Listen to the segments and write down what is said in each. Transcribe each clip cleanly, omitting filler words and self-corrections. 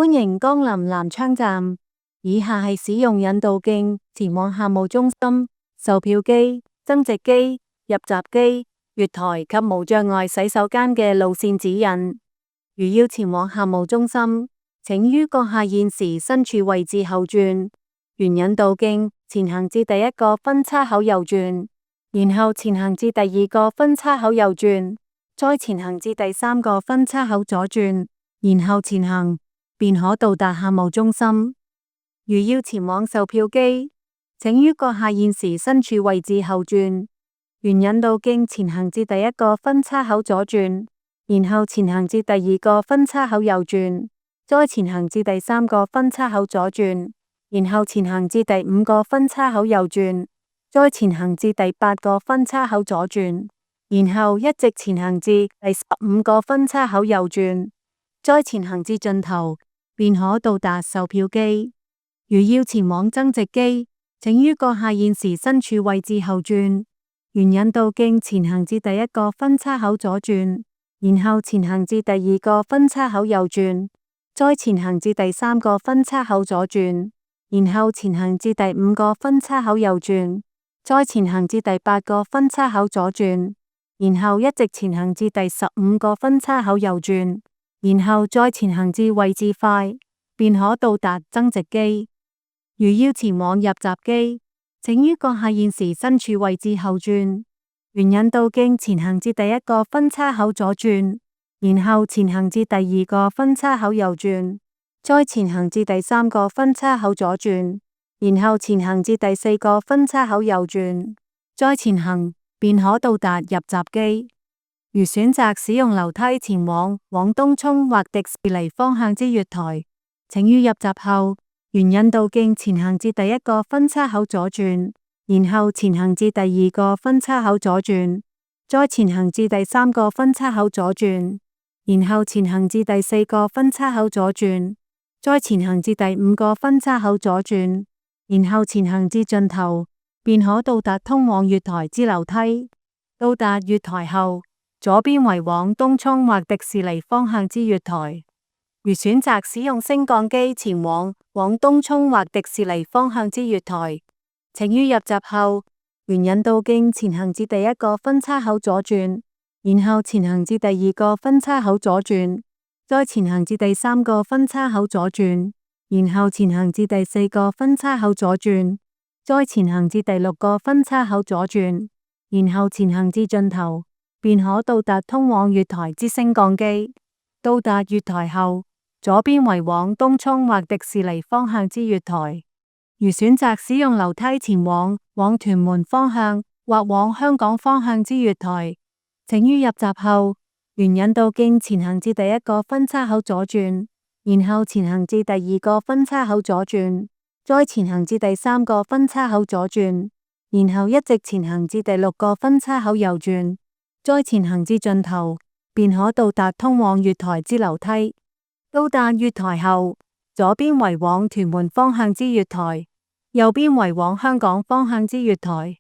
歡迎光臨南昌站，以下係使用引導徑前往客務中心、售票機、增值機、入閘機、月台及無障礙洗手間嘅路線指引。如要前往客務中心，請於閣下現時身處位置後轉，沿引導徑前行至第一個分叉口右轉，然後前行至第二個分叉口右轉，再前行至第三個分叉口左轉，然後前行，便可到達客務中心。如要前往售票機，請於閣下現時身處位置後轉，沿引導徑前行至第一個分叉口左轉，然後前行至第二個分叉口右轉，再前行至第三個分叉口左轉，然後前行至第五個分叉口右轉，再前行至第八個分叉口左轉，然後一直前行至第15個分叉口右轉，再前行至盡頭，便可到達售票機。如要前往增值機，請於閣下現時身處位置後轉，沿引導徑前行至第一個分叉口左轉，然後前行至第二個分叉口右轉，再前行至第三個分叉口左轉，然後前行至第五個分叉口右轉，再前行至第八個分叉口左轉，然後一直前行至第15個分叉口右轉，然後再前行至位置快，便可到達增值機。如要前往入閘機，請於閣下現時身處位置後轉，沿引導徑前行至第一個分叉口左轉，然後前行至第二個分叉口右轉，再前行至第三個分叉口左轉，然後前行至第四個分叉口右轉，再前行，便可到達入閘機。如選擇使用樓梯前往東涌或迪士尼方向之月台，請於入閘後，沿引導徑前行至第一個分叉口左轉，然後前行至第二個分叉口左轉，再前行至第三個分叉口左轉，然後前行至第四個分叉口左轉，再前行至第五個分叉口左轉，然後前行至盡頭，便可到達通往月台之樓梯。到達月台後，左邊為往東涌或迪士尼方向之月台。如選擇使用升降機前往東涌或迪士尼方向之月台，請於入閘後，沿引導徑前行至第一個分叉口左轉，然後前行至第二個分叉口左轉，再前行至第三個分叉口左轉，然後前行至第四個分叉口左轉，再前行至第六個分叉口左轉，然後前行至盡頭，便可到達通往月台之升降機。到達月台後，左邊為往東涌或迪士尼方向之月台。如選擇使用樓梯前往屯門方向或往香港方向之月台，請於入閘後，沿引導徑前行至第一個分叉口左轉，然後前行至第二個分叉口左轉，再前行至第三個分叉口左轉，然後一直前行至第六個分叉口右轉，再前行至盡頭，便可到達通往月台之樓梯。到達月台後，左邊為往屯門方向之月台，右邊為往香港方向之月台。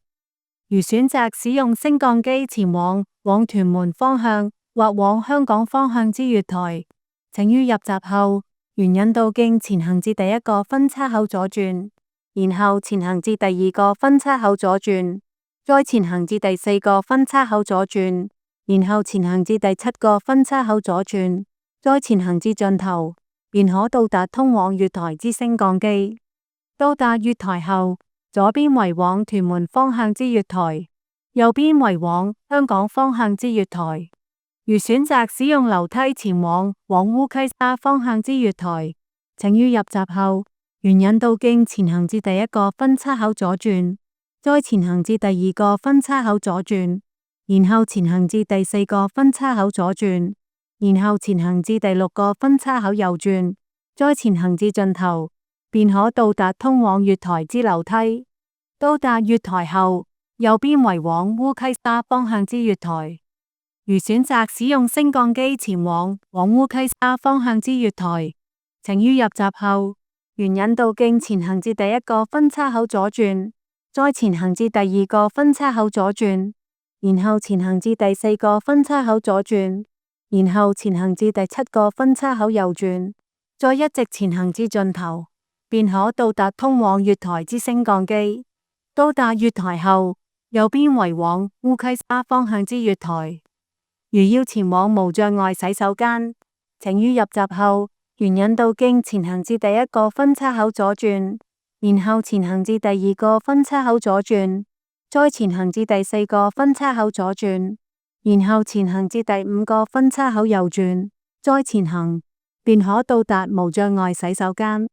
如選擇使用升降機前往屯門方向或往香港方向之月台，請於入閘後，沿引導徑前行至第一個分叉口左轉，然後前行至第二個分叉口左轉，再前行至第四個分叉口左轉，然後前行至第7個分叉口左轉，再前行至盡頭，便可到達通往月台之升降機。到達月台後，左邊為往屯門方向之月台，右邊為往香港方向之月台。如選擇使用樓梯前往烏溪沙方向之月台，請於入閘後，沿引導徑前行至第一個分叉口左轉，再前行至第二個分叉口左轉，然後前行至第四個分叉口左轉，然後前行至第6個分叉口右轉，再前行至盡頭，便可到達通往月台之樓梯。到達月台後，右邊為往烏溪沙方向之月台。如選擇使用升降機前往烏溪沙方向之月台，請於入閘後，沿引導徑前行至第一個分叉口左轉，再前行至第二個分叉口左轉，然後前行至第四個分叉口左轉，然後前行至第7個分叉口右轉，再一直前行至盡頭，便可到達通往月台之升降機。到達月台後，右邊為往烏溪沙方向之月台。如要前往無障礙洗手間，請於入閘後沿引導徑前行至第一個分叉口左轉，然後前行至第二個分叉口左轉，再前行至第四個分叉口左轉，然後前行至第五個分叉口右轉，再前行，便可到達無障礙洗手間。